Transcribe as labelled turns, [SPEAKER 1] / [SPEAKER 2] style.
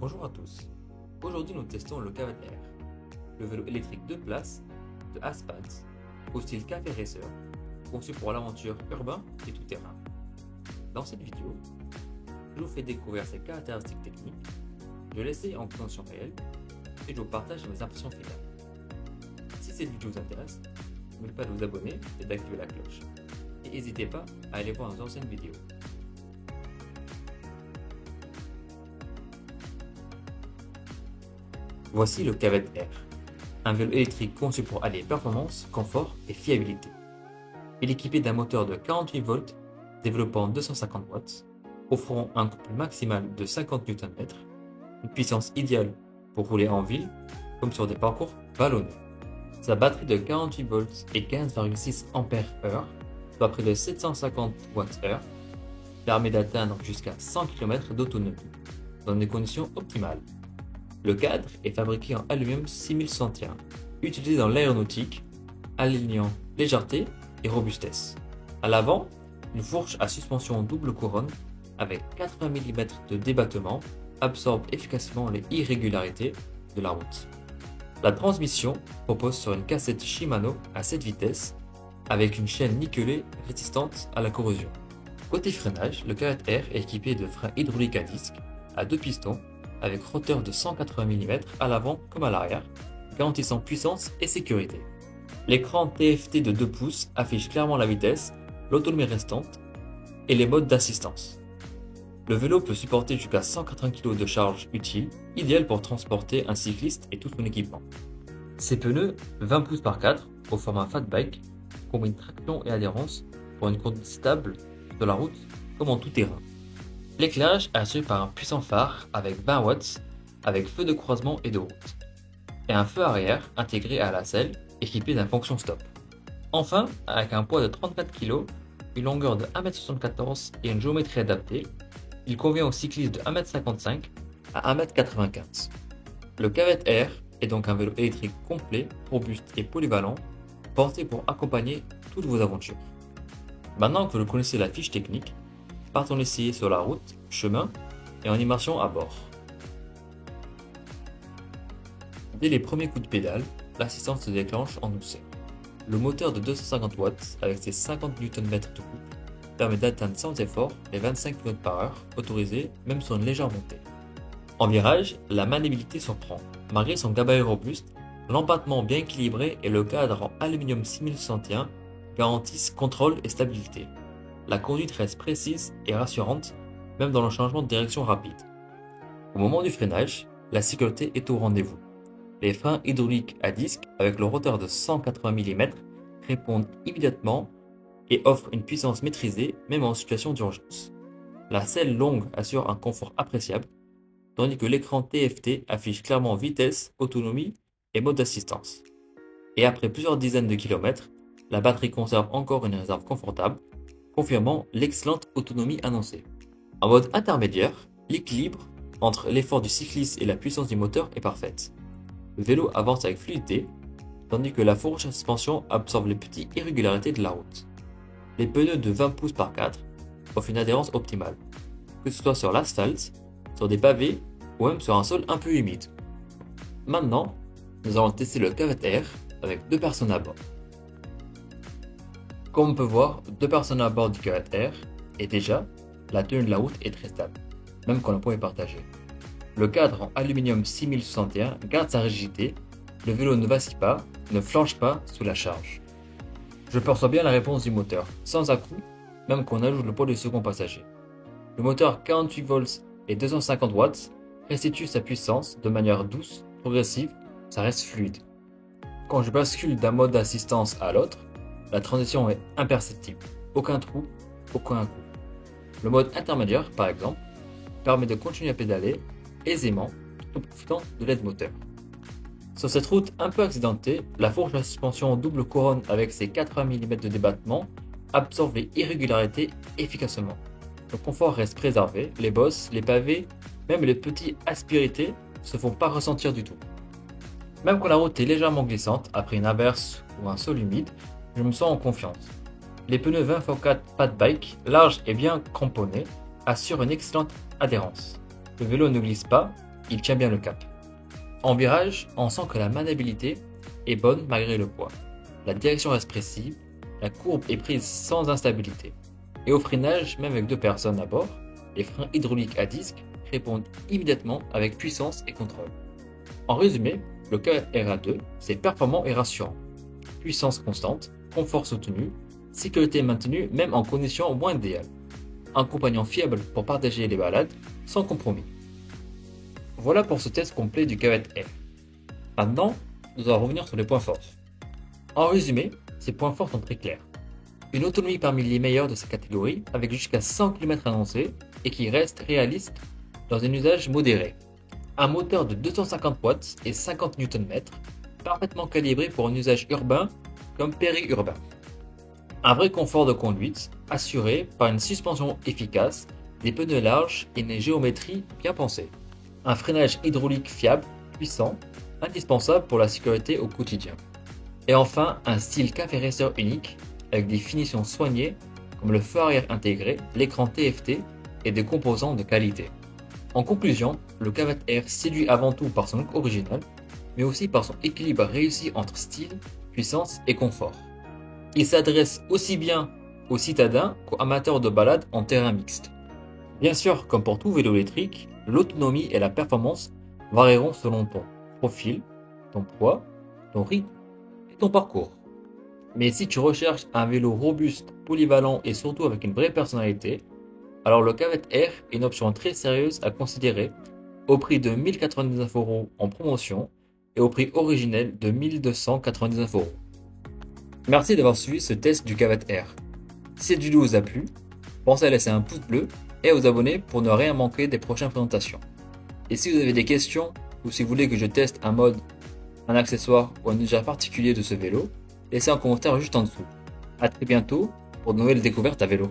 [SPEAKER 1] Bonjour à tous. Aujourd'hui, nous testons le Cavett Air, le vélo électrique 2 places de Aspalt au style café racer, conçu pour l'aventure urbain et tout-terrain. Dans cette vidéo, je vous fais découvrir ses caractéristiques techniques, je l'essaye en conditions réelles et je vous partage mes impressions finales. Si cette vidéo vous intéresse, n'oubliez pas de vous abonner et d'activer la cloche. Et n'hésitez pas à aller voir nos anciennes vidéos. Voici le Cavett Air, un vélo électrique conçu pour allier performance, confort et fiabilité. Il est équipé d'un moteur de 48 volts développant 250 watts, offrant un couple maximal de 50 Nm, une puissance idéale pour rouler en ville comme sur des parcours vallonnés. Sa batterie de 48 volts et 15,6 Ah, soit près de 750 Wh, permet d'atteindre jusqu'à 100 km d'autonomie dans des conditions optimales. Le cadre est fabriqué en aluminium 6161, utilisé dans l'aéronautique, alignant légèreté et robustesse. À l'avant, une fourche à suspension double couronne avec 80 mm de débattement absorbe efficacement les irrégularités de la route. La transmission repose sur une cassette Shimano à 7 vitesses avec une chaîne nickelée résistante à la corrosion. Côté freinage, le Cavett Air est équipé de freins hydrauliques à disque à 2 pistons avec roteur de 180 mm à l'avant comme à l'arrière, garantissant puissance et sécurité. L'écran TFT de 2 pouces affiche clairement la vitesse, l'autonomie restante et les modes d'assistance. Le vélo peut supporter jusqu'à 180 kg de charge utile, idéal pour transporter un cycliste et tout son équipement. Ses pneus 20 pouces par 4 au format fat bike combinent traction et adhérence pour une conduite stable sur la route comme en tout terrain. L'éclairage est assuré par un puissant phare avec 20 watts avec feu de croisement et de route, et un feu arrière intégré à la selle équipé d'un fonction stop. Enfin, avec un poids de 34 kg, une longueur de 1m74 et une géométrie adaptée, il convient aux cyclistes de 1m55 à 1m95. Le Cavett Air est donc un vélo électrique complet, robuste et polyvalent, pensé pour accompagner toutes vos aventures. Maintenant que vous connaissez la fiche technique, partons l'essayer sur la route, chemin et en immersion à bord. Dès les premiers coups de pédale, l'assistance se déclenche en douceur. Le moteur de 250 watts avec ses 50 Nm de couple permet d'atteindre sans effort les 25 km/h autorisés même sur une légère montée. En virage, la maniabilité surprend. Malgré son gabarit robuste, l'empattement bien équilibré et le cadre en aluminium 6161 garantissent contrôle et stabilité. La conduite reste précise et rassurante, même dans le changement de direction rapide. Au moment du freinage, la sécurité est au rendez-vous. Les freins hydrauliques à disque avec le rotor de 180 mm répondent immédiatement et offrent une puissance maîtrisée même en situation d'urgence. La selle longue assure un confort appréciable, tandis que l'écran TFT affiche clairement vitesse, autonomie et mode d'assistance. Et après plusieurs dizaines de kilomètres, la batterie conserve encore une réserve confortable, confirmant l'excellente autonomie annoncée. En mode intermédiaire, l'équilibre entre l'effort du cycliste et la puissance du moteur est parfaite. Le vélo avance avec fluidité, tandis que la fourche à suspension absorbe les petites irrégularités de la route. Les pneus de 20 pouces par 4 offrent une adhérence optimale, que ce soit sur l'asphalte, sur des pavés ou même sur un sol un peu humide. Maintenant, nous allons tester le Cavett Air avec 2 personnes à bord. Comme on peut voir, 2 personnes à bord du Cavett Air, et déjà, la tenue de la route est très stable, même quand le poids est partagé. Le cadre en aluminium 6061 garde sa rigidité, le vélo ne vacille pas, ne flanche pas sous la charge. Je perçois bien la réponse du moteur, sans à-coups, même qu'on ajoute le poids du second passager. Le moteur 48 volts et 250 watts restitue sa puissance de manière douce, progressive, ça reste fluide. Quand je bascule d'un mode d'assistance à l'autre, la transition est imperceptible, aucun trou, aucun coup. Le mode intermédiaire, par exemple, permet de continuer à pédaler aisément tout en profitant de l'aide moteur. Sur cette route un peu accidentée, la fourche à suspension double couronne avec ses 80 mm de débattement absorbe les irrégularités efficacement. Le confort reste préservé, les bosses, les pavés, même les petits aspérités ne se font pas ressentir du tout. Même quand la route est légèrement glissante, après une averse ou un sol humide, je me sens en confiance. Les pneus 20x4 fat bike, larges et bien cramponnés, assurent une excellente adhérence. Le vélo ne glisse pas, il tient bien le cap. En virage, on sent que la maniabilité est bonne malgré le poids. La direction reste précise, la courbe est prise sans instabilité. Et au freinage, même avec deux personnes à bord, les freins hydrauliques à disque répondent immédiatement avec puissance et contrôle. En résumé, le Cavette RA2, c'est performant et rassurant. Puissance constante, confort soutenu, sécurité maintenue même en conditions moins idéales. Un compagnon fiable pour partager les balades sans compromis. Voilà pour ce test complet du Cavette R. Maintenant, nous allons revenir sur les points forts. En résumé, ces points forts sont très clairs. Une autonomie parmi les meilleures de sa catégorie, avec jusqu'à 100 km annoncés et qui reste réaliste dans un usage modéré. Un moteur de 250 watts et 50 Nm, parfaitement calibré pour un usage urbain comme périurbain. Un vrai confort de conduite, assuré par une suspension efficace, des pneus larges et une géométrie bien pensée. Un freinage hydraulique fiable, puissant, indispensable pour la sécurité au quotidien. Et enfin, un style café racer unique, avec des finitions soignées comme le feu arrière intégré, l'écran TFT et des composants de qualité. En conclusion, le Cavette R séduit avant tout par son look original, mais aussi par son équilibre réussi entre style, puissance et confort. Il s'adresse aussi bien aux citadins qu'aux amateurs de balade en terrain mixte. Bien sûr, comme pour tout vélo électrique, l'autonomie et la performance varieront selon ton profil, ton poids, ton rythme et ton parcours. Mais si tu recherches un vélo robuste, polyvalent et surtout avec une vraie personnalité, alors le Cavette R est une option très sérieuse à considérer au prix de 1099 € en promotion et au prix originel de 1299 €. Merci d'avoir suivi ce test du Cavette R. Si cette vidéo vous a plu, pensez à laisser un pouce bleu et à vous abonner pour ne rien manquer des prochaines présentations. Et si vous avez des questions ou si vous voulez que je teste un mode, un accessoire ou un usage particulier de ce vélo, laissez un commentaire juste en dessous. A très bientôt pour de nouvelles découvertes à vélo.